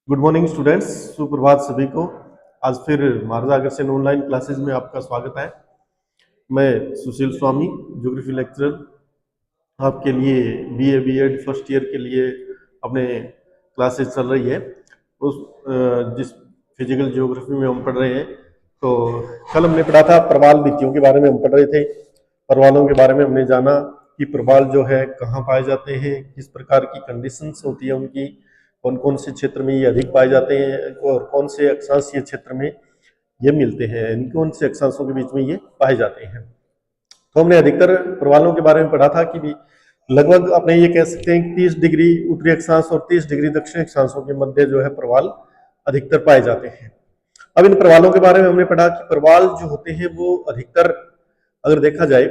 Good morning students, सुप्रभात सभी को। आज फिर मार्गदर्शन ऑनलाइन क्लासेस में आपका स्वागत है। मैं सुशील स्वामी, ज्योग्राफी लेक्चरर, आपके लिए बीए बीएड फर्स्ट ईयर के लिए अपने क्लासेस चल रही है। जिस फिजिकल ज्योग्राफी में हम पढ़ रहे हैं, तो कल हमने पढ़ा था प्रवाल भित्तियों के बारे में हम पढ़ रहे थे। प्रवालों के बारे में हमने जाना कि प्रवाल जो है कहाँ पाए जाते हैं, किस प्रकार की कंडीशंस होती है उनकी, कौन कौन से क्षेत्र में ये अधिक पाए जाते हैं और कौन से अक्षांशीय क्षेत्र में ये मिलते हैं, कौन से अक्षांशों के बीच में ये पाए जाते हैं। तो हमने अधिकतर प्रवालों के बारे में पढ़ा था कि भी लगभग अपने ये कह सकते हैं कि 30 डिग्री उत्तरी अक्षांश और 30 डिग्री दक्षिणी अक्षांशों के मध्य जो है प्रवाल अधिकतर पाए जाते हैं। अब इन प्रवालों के बारे में हमने पढ़ा कि प्रवाल जो होते हैं वो अधिकतर अगर देखा जाए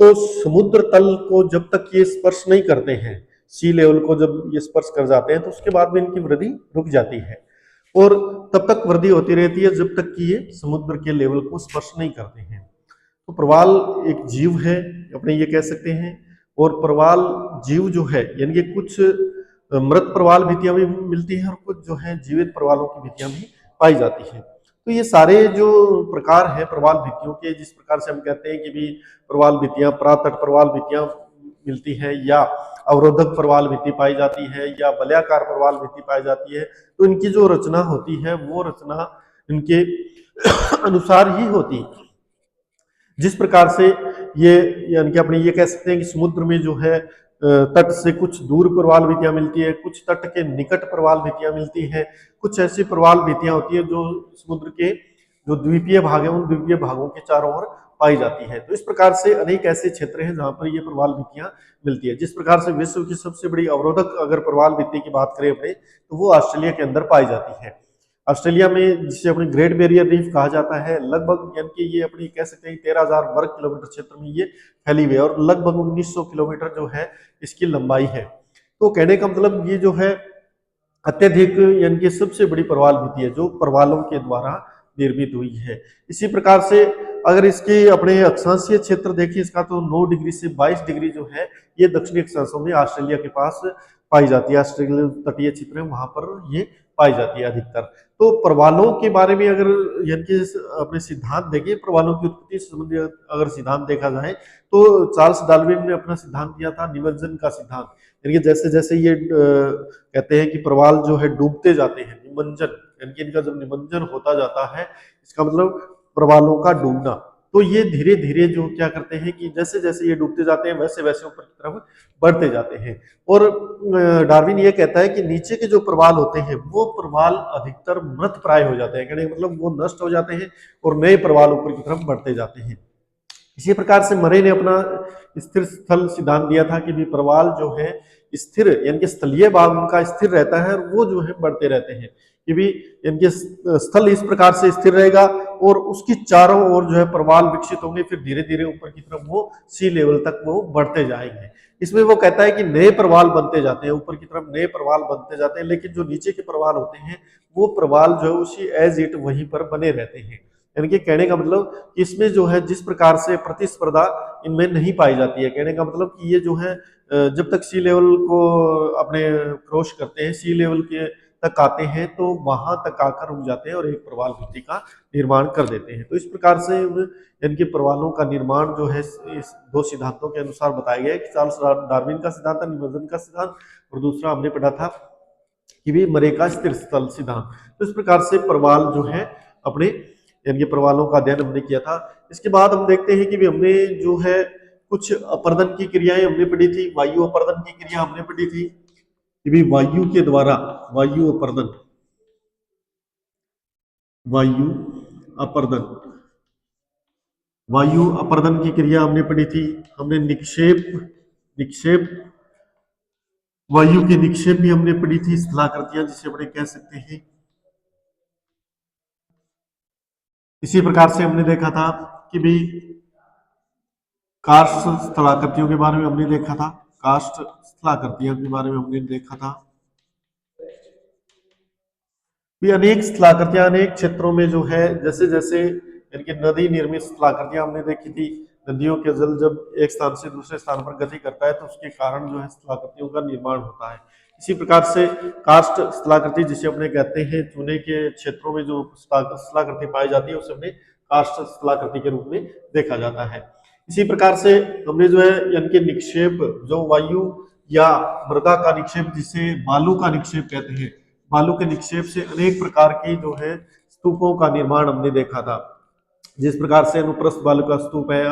तो समुद्र तल को जब तक ये स्पर्श नहीं करते हैं, सी लेवल को जब ये स्पर्श कर जाते हैं तो उसके बाद में इनकी वृद्धि रुक जाती है और तब तक वृद्धि होती रहती है जब तक कि ये समुद्र के लेवल को स्पर्श नहीं करते हैं। तो प्रवाल एक जीव है, अपने ये कह सकते हैं। और प्रवाल जीव जो है यानी कि कुछ मृत प्रवाल भित्तियां भी मिलती हैं और कुछ जो है जीवित प्रवालों की भित्तियां भी पाई जाती हैं। तो ये सारे जो प्रकार हैं प्रवाल भित्तियों के, जिस प्रकार से हम कहते हैं कि भी प्रवाल भित्तियां प्रातट प्रवाल भित्तियां मिलती हैं या अवरोधक प्रवाल भित्ति पाई जाती है या वलयाकार प्रवाल भित्ति पाई जाती है, तो इनकी जो रचना होती है वो रचना इनके अनुसार ही होती है। जिस प्रकार से ये यानी कि अपने ये कह सकते हैं कि समुद्र में जो है तट से कुछ दूर प्रवाल भित्तियां मिलती है, कुछ तट के निकट प्रवाल भित्तियां मिलती है, कुछ ऐसी प्रवाल भित्तियां होती है जो समुद्र के जो द्वीपीय भाग है उन द्वीपीय भागों के चारों ओर पाई जाती है। तो इस प्रकार से अनेक ऐसे क्षेत्र हैं जहां पर ये प्रवाल भित्तियां मिलती है। जिस प्रकार से विश्व की सबसे बड़ी अवरोधक अगर प्रवाल भित्ति की बात करें अपने, तो वो ऑस्ट्रेलिया के अंदर पाई जाती है। ऑस्ट्रेलिया में जिसे अपने ग्रेट बैरियर रीफ कहा जाता है, लगभग यानी कि ये अपनी कह सकते हैं 13,000 वर्ग किलोमीटर क्षेत्र में ये फैली हुई है और लगभग 1900 किलोमीटर जो है इसकी लंबाई है। तो कहने का मतलब ये जो है अत्यधिक यानी कि सबसे बड़ी प्रवाल भित्ति है जो प्रवालों के द्वारा निर्मित हुई है। इसी प्रकार से अगर इसके अपने अक्षांशीय क्षेत्र देखिए इसका, तो 9 डिग्री से 22 डिग्री जो है ये दक्षिणी अक्षांशों में ऑस्ट्रेलिया के पास पाई जाती है। ऑस्ट्रेलिया तटीय क्षेत्र है वहां पर ये पाई जाती है अधिकतर। तो प्रवालों के बारे में अगर यानी कि अपने सिद्धांत देखें, प्रवालों की उत्पत्ति संबंधी अगर सिद्धांत देखा जाए तो चार्ल्स डार्विन ने अपना सिद्धांत दिया था निमज्जन का सिद्धांत। यानी कि जैसे जैसे ये कहते हैं कि प्रवाल जो है डूबते जाते हैं, निमज्जन यानी कि इनका जब निमज्जन होता जाता है इसका मतलब प्रवालों का डूबना, तो ये धीरे धीरे जो क्या करते हैं कि जैसे जैसे ये डूबते जाते हैं वैसे वैसे ऊपर की तरफ बढ़ते जाते हैं। और डार्विन ये कहता है कि नीचे के जो प्रवाल होते हैं वो प्रवाल अधिकतर मृत प्राय हो जाते हैं, कहने का मतलब वो नष्ट हो जाते हैं और नए प्रवाल ऊपर की तरफ बढ़ते जाते हैं। इसी प्रकार से मरे ने अपना स्थिर स्थल सिद्धांत दिया था कि भी प्रवाल जो है स्थिर यानी कि स्थलीय भाग उनका स्थिर रहता है और वो जो है बढ़ते रहते हैं कि भी यानी कि स्थल इस प्रकार से स्थिर रहेगा और उसकी चारों ओर जो है प्रवाल विकसित होंगे, फिर धीरे धीरे ऊपर की तरफ वो सी लेवल तक वो बढ़ते जाएंगे। इसमें वो कहता है कि नए प्रवाल बनते जाते हैं, ऊपर की तरफ नए प्रवाल बनते जाते हैं, लेकिन जो नीचे के प्रवाल होते हैं वो प्रवाल जो है उसी एज इट वहीं पर बने रहते हैं। यानी कि कहने का मतलब इसमें जो है जिस प्रकार से प्रतिस्पर्धा इनमें नहीं पाई जाती है। कहने का मतलब कि ये जो है जब तक सी लेवल को अपने क्रॉस करते हैं, सी लेवल के तक आते हैं तो वहां तक आकर रुक जाते हैं और एक प्रवाल भित्ति का निर्माण कर देते हैं। तो इस प्रकार से इनके प्रवालों का निर्माण जो है इस दो सिद्धांतों के अनुसार बताया गया है कि चार्ल्स डार्विन का सिद्धांत था निमज्जन का सिद्धांत, और दूसरा हमने पढ़ा था कि भी मरे का स्थिर स्थल सिद्धांत। तो इस प्रकार से प्रवाल जो है अपने यानी प्रवालों का अध्ययन हमने किया था। इसके बाद हम देखते हैं कि भी हमने जो है कुछ अपर्दन की क्रियाएं हमने पढ़ी थी, वायु अपर्दन की क्रिया हमने पढ़ी थी कि भी वायु के द्वारा वायु अपर्दन वायु अपर्दन की क्रिया हमने पढ़ी थी। हमने निक्षेप वायु के निक्षेप भी हमने पढ़ी थी, स्थलाकृतियां जिसे अपने कह सकते हैं। इसी प्रकार से हमने देखा था कि भी काष्ठ स्थलाकृतियों के बारे में हमने देखा था, काष्ठ स्थलाकृतियों के बारे में हमने देखा था। भी अनेक स्थलाकृतियां अनेक क्षेत्रों में जो है जैसे जैसे यानी कि नदी निर्मित स्थलाकृतियां हमने देखी थी। नदियों के जल जब एक स्थान से दूसरे स्थान पर गति करता है तो उसके कारण जो है स्थलाकृतियों का निर्माण होता है। इसी प्रकार से कार्स्ट स्थलाकृति जिसे अपने कहते हैं चूने के क्षेत्रों में जो स्थलाकृति पाई जाती है उसे अपने कार्स्ट स्थलाकृति के रूप में देखा जाता है। इसी प्रकार से हमने जो है यानी कि निक्षेप जो वायु या मृदा का निक्षेप जिसे बालू का निक्षेप कहते हैं, बालू के निक्षेप से अनेक प्रकार के जो है स्तूपों का निर्माण हमने देखा था। जिस प्रकार से अनुप्रस्थ बालू का स्तूप है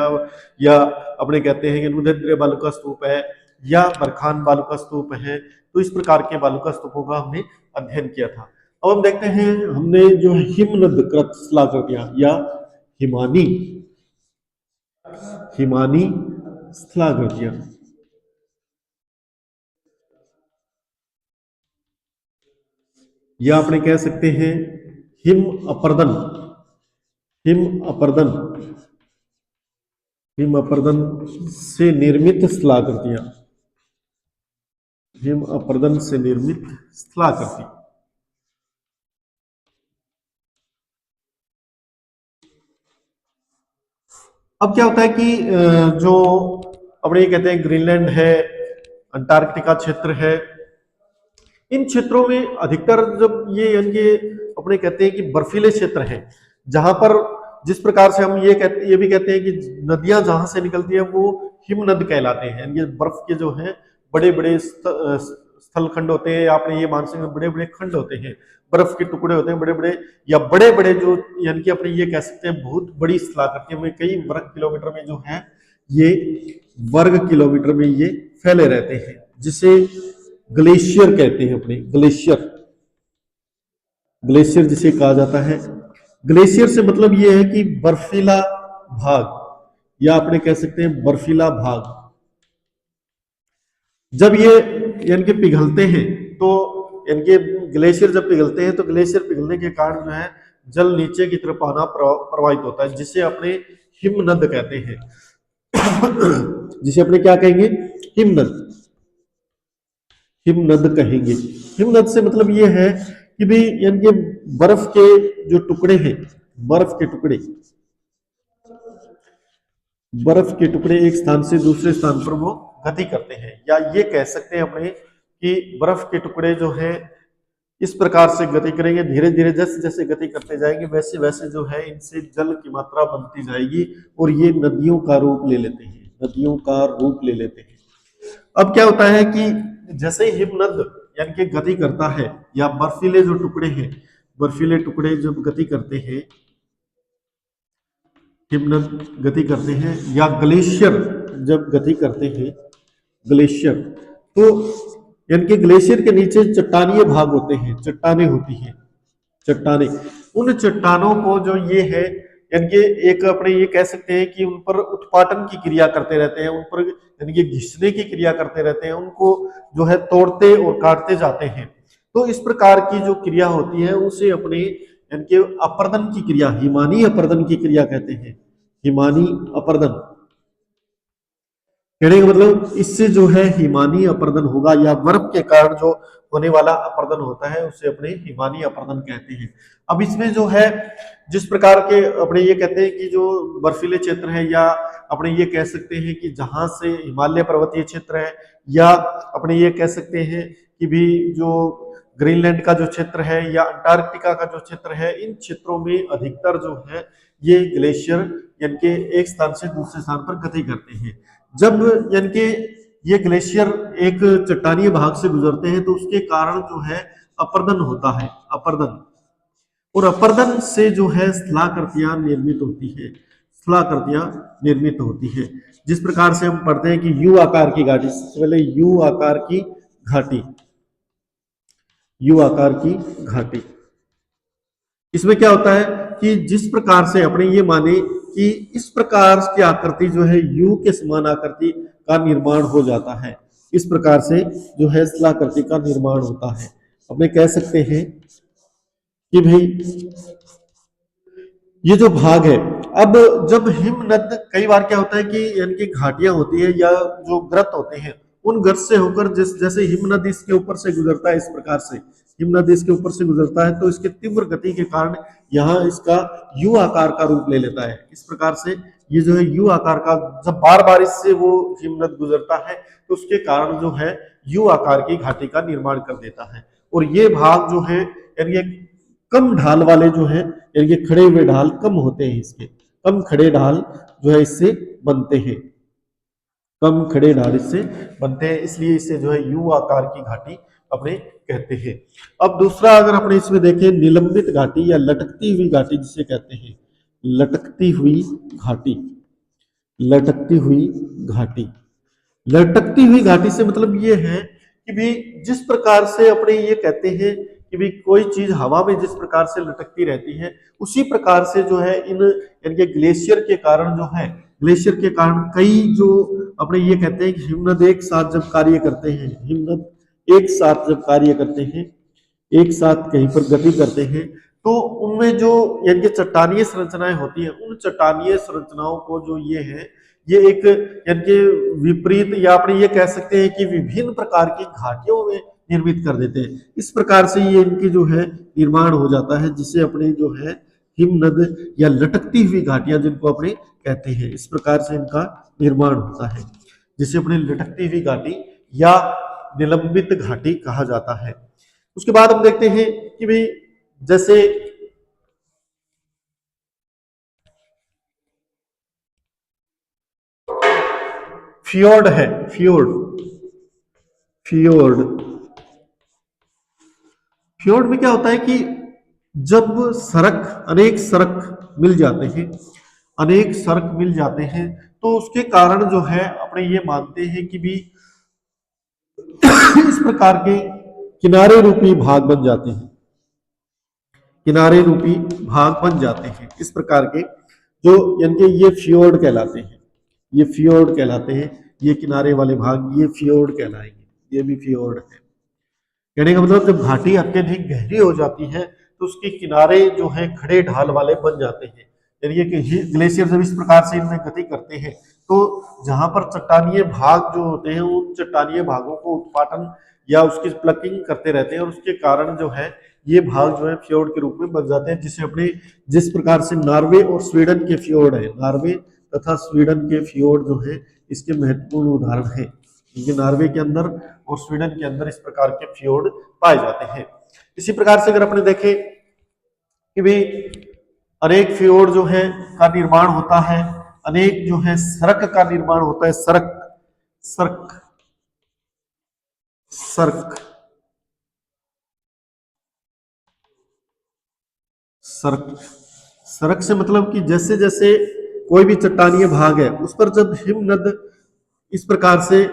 या अपने कहते हैं कि अनुदैर्ध्य बालू का स्तूप है या बरखान बालू का स्तूप है, तो इस प्रकार के बालू का स्तूपों का हमने अध्ययन किया था। अब हम देखते हैं हमने जो हिमनद कृत स्थलाकृतियां या हिमानी स्थलाकृतियां, या अपने कह सकते हैं हिम अपर्दन से निर्मित स्थलाकृतियां, हिम अपर्दन से निर्मित स्थलाकृति। अब क्या होता है कि जो अपने ये कहते हैं ग्रीनलैंड है, अंटार्कटिका क्षेत्र है, इन क्षेत्रों में अधिकतर जब ये यानी कि अपने कहते हैं कि बर्फीले क्षेत्र हैं, जहां पर जिस प्रकार से हम ये भी कहते हैं कि नदियां जहां से निकलती है वो हिमनद कहलाते हैं। यानी बर्फ के जो है बड़े बड़े स्थल खंड होते हैं, आपने ये मान सकते बड़े बड़े खंड होते हैं, बर्फ के टुकड़े होते हैं बड़े बड़े, या बड़े बड़े जो यानी कि अपने ये कह सकते हैं बहुत बड़ी स्थलाकृतियों में कई वर्ग किलोमीटर में जो है ये वर्ग किलोमीटर में ये फैले रहते हैं, जिसे ग्लेशियर कहते हैं। अपने ग्लेशियर जिसे कहा जाता है। ग्लेशियर से मतलब ये है कि बर्फीला भाग, या अपने कह सकते हैं बर्फीला भाग। जब ये यानी कि पिघलते हैं तो यानी कि ग्लेशियर जब पिघलते हैं तो ग्लेशियर पिघलने के कारण जो है जल नीचे की तरफ आना प्रवाहित होता है, जिसे अपने हिमनद कहते हैं। जिसे अपने क्या कहेंगे? हिमनद कहेंगे। हिमनद से मतलब ये है कि भाई यानी कि बर्फ के जो टुकड़े हैं, बर्फ के टुकड़े एक स्थान से दूसरे स्थान पर वो गति करते हैं, या ये कह सकते हैं अपने कि बर्फ के टुकड़े जो है इस प्रकार से गति करेंगे, धीरे धीरे जैसे जैसे गति करते जाएंगे वैसे वैसे जो है इनसे जल की मात्रा बनती जाएगी और ये नदियों का रूप ले लेते हैं। अब क्या होता है कि जैसे हिमनद यानी कि गति करता है, या बर्फीले जो टुकड़े हैं, बर्फीले टुकड़े जब गति करते हैं, हिमनद गति करते हैं, या ग्लेशियर जब गति करते हैं, तो यानी कि ग्लेशियर के नीचे चट्टानीय भाग होते हैं, चट्टानें होती हैं, उन चट्टानों को जो ये है यानी कि एक अपने ये कह सकते हैं कि उन पर उत्पाटन की क्रिया करते रहते हैं, उन पर यानी कि घिसने की क्रिया करते रहते हैं, उनको जो है तोड़ते और काटते जाते हैं। तो इस प्रकार की जो क्रिया होती है उसे अपने यानी कि अपर्दन की क्रिया, हिमानी अपर्दन की क्रिया कहते हैं। हिमानी अपर्दन कहने का मतलब इससे जो है हिमानी अपर्दन होगा, या बर्फ के कारण जो होने वाला अपर्दन होता है उसे अपने हिमानी अपर्दन कहते हैं। अब इसमें जो है जिस प्रकार के अपने ये कहते हैं कि जो बर्फीले क्षेत्र है, या अपने ये कह सकते हैं कि जहां से हिमालय पर्वतीय क्षेत्र है, या अपने ये कह सकते हैं कि भी जो ग्रीनलैंड का जो क्षेत्र है या अंटार्कटिका का जो क्षेत्र है, इन क्षेत्रों में अधिकतर जो है ये ग्लेशियर यानी कि एक स्थान से दूसरे स्थान पर गति करते हैं। जब यानी कि ये ग्लेशियर एक चट्टानीय भाग से गुजरते हैं तो उसके कारण जो है अपर्दन होता है, और अपर्दन से जो है स्थलाकृतियां निर्मित होती है। जिस प्रकार से हम पढ़ते हैं कि यू आकार की घाटी, सबसे पहले यू आकार की घाटी, इसमें क्या होता है कि जिस प्रकार से अपने ये माने कि इस प्रकार की आकृति जो है यू के समान आकृति का निर्माण हो जाता है, इस प्रकार से जो है स्थलाकृति का निर्माण होता है। अपने कह सकते हैं कि भाई ये जो भाग है, अब जब हिमनद कई बार क्या होता है कि यानी कि घाटियां होती है या जो ग्रत होते हैं, उन ग्रत से होकर जैसे हिमनद इसके ऊपर से गुजरता है, इस प्रकार से हिमनद इसके ऊपर से गुजरता है तो इसके तीव्र गति के कारण यहाँ इसका यू आकार का रूप ले लेता है। इस प्रकार से ये जो है यू आकार का, जब बार बार इससे वो हिमनद गुजरता है तो उसके कारण जो है यू आकार की घाटी का निर्माण कर देता है। और ये भाग जो है यानी ये कम ढाल वाले जो है यानी कि खड़े हुए ढाल कम होते हैं, इसके कम खड़े ढाल जो है इससे बनते हैं, कम खड़े ढाल इससे बनते हैं, इसलिए इसे जो है यू आकार की घाटी अपने कहते हैं। अब दूसरा अगर अपने इसमें देखें निलंबित घाटी या लटकती हुई घाटी जिसे कहते हैं, लटकती हुई घाटी, लटकती हुई घाटी, लटकती हुई घाटी से मतलब ये है कि भी जिस प्रकार से अपने ये कहते हैं कि भी कोई चीज हवा में जिस प्रकार से लटकती रहती है उसी प्रकार से जो है इन यानी ग्लेशियर के कारण जो है, ग्लेशियर के कारण कई जो अपने ये कहते हैं कि हिमनद एक साथ जब कार्य करते हैं, हिमनद एक साथ जब कार्य करते हैं, एक साथ कहीं पर गति करते हैं, तो उनमें जो यानी कि चट्टानीय संरचनाएं होती हैं, उन चट्टानीय संरचनाओं को जो ये है ये एक यानी कि विपरीत या अपने ये कह सकते हैं कि विभिन्न प्रकार की घाटियों में निर्मित कर देते हैं। इस प्रकार से ये इनकी जो है निर्माण हो जाता है, जिसे अपने जो है हिमनद या लटकती हुई घाटियां जिनको अपने कहते हैं, इस प्रकार से इनका निर्माण होता है, जिसे अपने लटकती हुई घाटी या निलंबित घाटी कहा जाता है। उसके बाद हम देखते हैं कि भाई जैसे फियोर्ड है, फियोर्ड, फियोर्ड, फियोर्ड में क्या होता है कि जब सरक अनेक सरक मिल जाते हैं, अनेक सरक मिल जाते हैं, तो उसके कारण जो है अपने ये मानते हैं कि भी इस प्रकार के किनारे रूपी भाग बन जाते हैं, किनारे रूपी भाग बन जाते हैं, इस प्रकार के जो यानी कि ये फियोर्ड कहलाते हैं, ये फियोर्ड कहलाते हैं, ये किनारे वाले भाग ये फियोर्ड कहलाएंगे, ये भी फियोर्ड है। कहने का मतलब जब घाटी अत्यधिक गहरी हो जाती है तो उसके किनारे जो है खड़े ढाल वाले बन जाते हैं, यानी कि ग्लेशियर जब इस प्रकार से इनमें गति करते हैं तो जहां पर चट्टानीय भाग जो होते हैं उन चट्टानीय भागों को उत्पाटन या उसकी प्लकिंग करते रहते हैं और उसके कारण जो है ये भाग जो है फ्योर्ड के रूप में बन जाते हैं, जिसे अपने जिस प्रकार से नॉर्वे और स्वीडन के फ्योर्ड है, नॉर्वे तथा स्वीडन के फ्योर्ड जो है इसके महत्वपूर्ण उदाहरण है, क्योंकि नॉर्वे के अंदर और स्वीडन के अंदर इस प्रकार के फ्योर्ड पाए जाते हैं। इसी प्रकार से अगर अपने देखें कि भी अनेक फ्योर्ड जो है का निर्माण होता है, अनेक जो है सरक का निर्माण होता है, सरक, सरक, सरक, सरक, सरक से मतलब कि जैसे जैसे कोई भी चट्टानीय भाग है उस पर जब हिमनद इस प्रकार से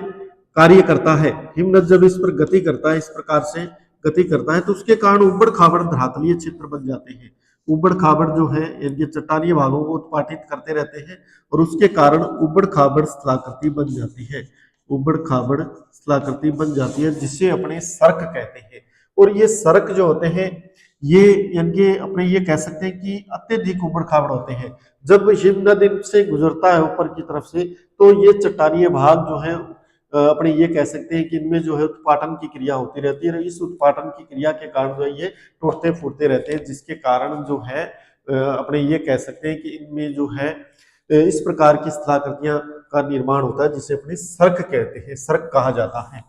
कार्य करता है, हिमनद जब इस पर गति करता है, इस प्रकार से गति करता है, तो उसके कारण उबड़ खाबड़ धरातलीय क्षेत्र बन जाते हैं, उबड़ खाबड़ जो है इनके चट्टानीय भागों को उत्पाटित करते रहते हैं और उसके कारण उबड़ खाबड़ स्थलाकृति बन जाती है, उबड़ खाबड़ स्थलाकृति बन जाती है, जिसे अपने सर्क कहते हैं। और ये सर्क जो होते हैं ये यानी अपने ये कह सकते हैं कि अत्यधिक उबड़ खाबड़ होते हैं। जब हिमनद इनसे गुजरता है ऊपर की तरफ से तो ये चट्टानीय भाग जो है अपने ये कह सकते हैं कि इनमें जो है उत्पाटन की क्रिया होती रहती है, इस उत्पाटन की क्रिया के कारण जो है ये टूटते फूटते रहते हैं, जिसके कारण जो है अपने ये कह सकते हैं कि इनमें जो है इस प्रकार की स्थलाकृतियां का निर्माण होता है, जिसे अपने सर्क कहते हैं, सर्क कहा जाता है।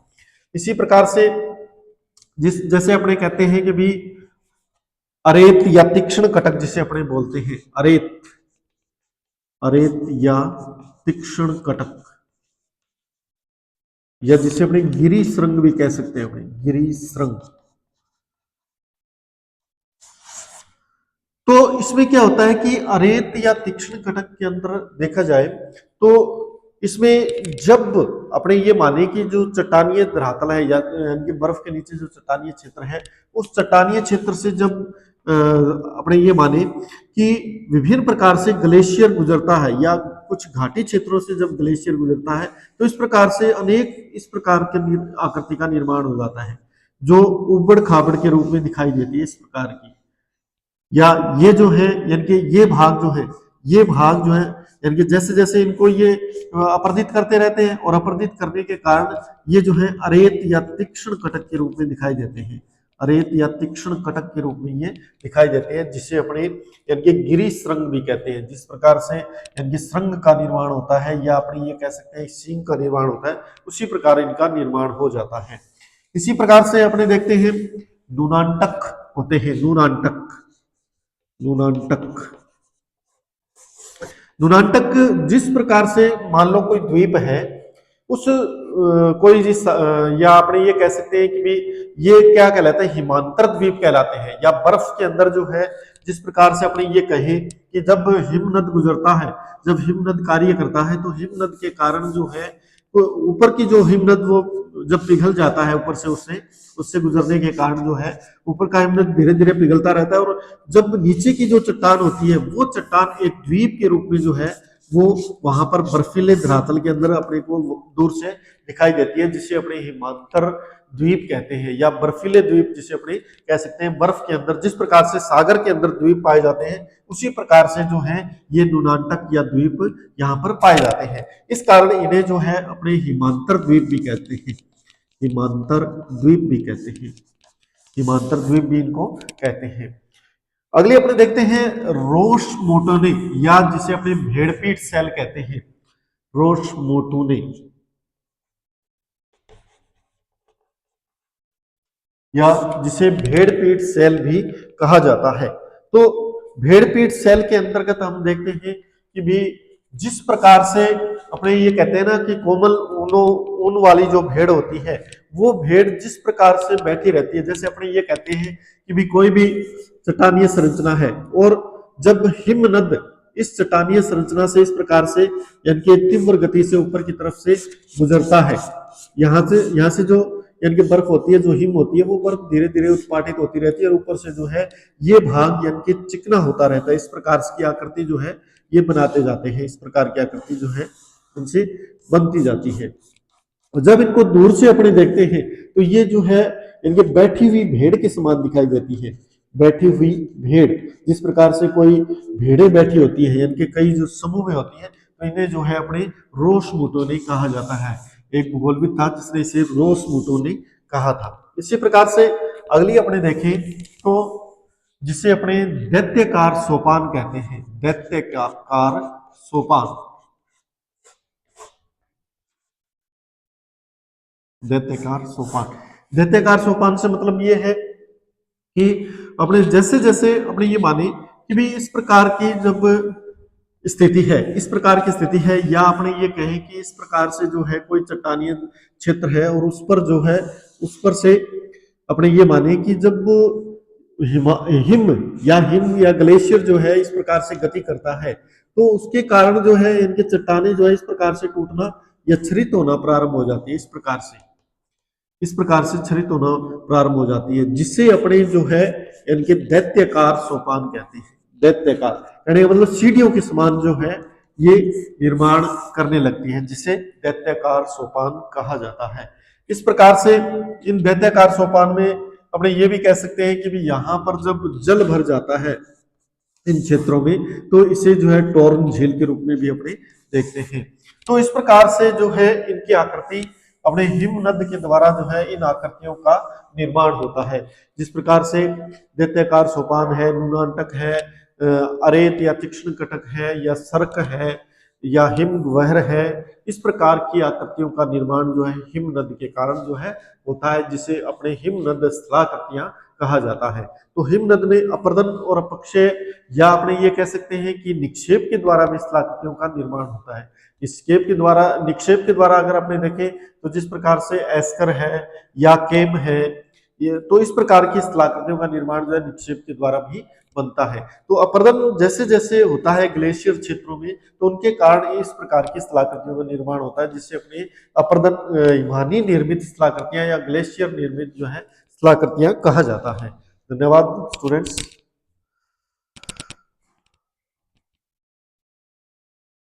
इसी प्रकार से जैसे अपने कहते हैं कि भी अरेत या तीक्ष्ण कटक जिसे अपने बोलते हैं, अरेत, अरेत या तीक्ष्ण कटक, या जिसे अपने गिरी श्रृंग भी कह सकते हैं, अपने गिरी श्रृंग। तो इसमें क्या होता है कि अरेत या तीक्ष्ण कटक के अंदर देखा जाए तो इसमें जब अपने ये माने कि जो चट्टानीय धरातल है या यानी कि बर्फ के नीचे जो चट्टानीय क्षेत्र है, उस चट्टानीय क्षेत्र से जब अपने ये माने कि विभिन्न प्रकार से ग्लेशियर गुजरता है या कुछ घाटी क्षेत्रों से जब ग्लेशियर गुजरता है तो इस प्रकार से अनेक इस प्रकार के आकृति का निर्माण हो जाता है जो उबड़ खाबड़ के रूप में दिखाई देती है, इस प्रकार की। या ये जो है यानी कि ये भाग जो है, ये भाग जो है यानी कि जैसे जैसे इनको ये अपरदित करते रहते हैं और अपरदित करने के कारण ये जो है अरेत या तीक्ष्ण कटक के रूप में दिखाई देते हैं, अरेत या तीक्ष्ण कटक के रूप में ये दिखाई देते हैं, जिसे अपने यानी कि गिरी श्रृंग भी कहते हैं। जिस प्रकार से यानी कि श्रृंग का निर्माण होता है या अपने ये कह सकते हैं सींग का निर्माण होता है, उसी प्रकार इनका निर्माण हो जाता है। इसी प्रकार से अपने देखते हैं नूनांटक होते हैं, नूनांटक। नूनांटक जिस प्रकार से मान लो कोई द्वीप है, उस कोई जिस या अपने ये कह सकते हैं कि भी ये क्या कहलाता है, हिमांतर द्वीप कहलाते हैं, या बर्फ के अंदर जो है जिस प्रकार से अपने ये कहें कि जब हिमनद गुजरता है, जब हिमनद कार्य करता है, तो हिमनद के कारण जो है ऊपर की जो हिमनद वो जब पिघल जाता है ऊपर से, उससे गुजरने के कारण जो है ऊपर का हिमनद धीरे धीरे पिघलता रहता है, और जब नीचे की जो चट्टान होती है वो चट्टान एक द्वीप के रूप में जो है वो वहां पर बर्फीले धरातल के अंदर अपने को दूर से दिखाई देती है, जिसे अपने हिमांतर द्वीप कहते हैं, या बर्फीले द्वीप जिसे अपने कह सकते हैं। बर्फ के अंदर जिस प्रकार से सागर के अंदर द्वीप पाए जाते हैं, उसी प्रकार से जो है ये नूनांटक या द्वीप यहाँ पर पाए जाते हैं। इस कारण इन्हें जो है अपने हिमांतर द्वीप भी कहते हैं, हिमांतर द्वीप भी कहते हैं, हिमांतर द्वीप भी इनको कहते हैं। अगले अपने देखते हैं रोशमोटोने, या जिसे अपने भेड़पीठ सेल कहते हैं, रोशमोटोने, या जिसे भेड़पीठ सेल भी कहा जाता है। तो भेड़पीठ सेल के अंतर्गत हम देखते हैं कि भी जिस प्रकार से अपने ये कहते हैं ना कि कोमल ऊन वाली जो भेड़ होती है, वो भेड़ जिस प्रकार से बैठी रहती है, जैसे अपने ये कहते हैं कि भी कोई भी चट्टानीय संरचना है, और जब हिमनद इस चट्टानीय संरचना से इस प्रकार से यानी कि तीव्र गति से ऊपर की तरफ से गुजरता है, यहाँ से जो यानी कि बर्फ होती है, जो हिम होती है, वो बर्फ धीरे धीरे उत्पाटित होती रहती है, और ऊपर से जो है ये भाग यानी कि चिकना होता रहता है। इस प्रकार की आकृति जो है ये बनाते जाते हैं, इस प्रकार की आकृति जो है उनसे बनती जाती है। और जब इनको दूर से अपने देखते हैं तो ये जो है इनके बैठी हुई भेड़ के समान दिखाई देती है, बैठी हुई भेड़। जिस प्रकार से कोई भेड़ें बैठी होती है, यानी कि कई जो समूह में होती है, तो इन्हें जो है अपने रोशमोटोने कहा जाता है। एक भूगोलविद था जिसने इसे रोशमोटोने कहा था। इसी प्रकार से अगली अपने देखें तो जिसे अपने दैत्यकार सोपान कहते हैं, दैत्यकार सोपान, दैत्यकार सोपान। दैत्यकार सोपान से मतलब ये है कि अपने जैसे जैसे अपने ये माने कि भी इस प्रकार की जब स्थिति है, इस प्रकार की स्थिति है, या अपने ये कहें कि इस प्रकार से जो है कोई चट्टानीय क्षेत्र है, और उस पर जो है उस पर से अपने ये माने कि जब हिम या ग्लेशियर जो है इस प्रकार से गति करता है, तो उसके कारण जो है इनके चट्टानें जो है इस प्रकार से टूटना या क्षरित होना प्रारंभ हो जाती है। इस प्रकार से क्षरित होना प्रारंभ हो जाती है, जिससे अपने जो है इनके दैत्यकार सोपान कहते हैं। दैत्यकार कहने का मतलब सीढ़ियों के समान जो है ये निर्माण करने लगती है, जिसे दैत्याकार सोपान कहा जाता है। इस प्रकार से इन दैत्याकार सोपान में अपने ये भी कह सकते हैं कि भी यहाँ पर जब जल भर जाता है इन क्षेत्रों में, तो इसे जो है टोर्न झील के रूप में भी अपने देखते हैं। तो इस प्रकार से जो है इनकी आकृति अपने हिमनद के द्वारा जो है इन आकृतियों का निर्माण होता है। जिस प्रकार से दैत्याकार सोपान है, नूनांटक है, अरेत या तीक्ष्ण कटक है, या सर्क है, या हिमवहर है, इस प्रकार की आकृतियों का निर्माण जो है हिमनद के कारण जो है होता है, जिसे अपने हिमनद स्थलाकृतियां कहा जाता है। तो हिमनद में अपर्दन और अपक्षय, या अपने ये कह सकते हैं कि निक्षेप के द्वारा भी स्थलाकृतियों का निर्माण होता है। निक्षेप के द्वारा अगर अपने देखें तो जिस प्रकार से एस्कर है या केम है, ये तो इस प्रकार की स्थलाकृतियों का निर्माण जो है निक्षेप के द्वारा भी बनता है। तो अपर्दन जैसे जैसे होता है ग्लेशियर क्षेत्रों में, तो उनके कारण इस प्रकार की स्थलाकृतियों का निर्माण होता है, जिससे अपने अपर्दन हिमानी निर्मित स्थलाकृतियां या ग्लेशियर निर्मित जो है स्थलाकृतियां कहा जाता है। धन्यवाद स्टूडेंट्स।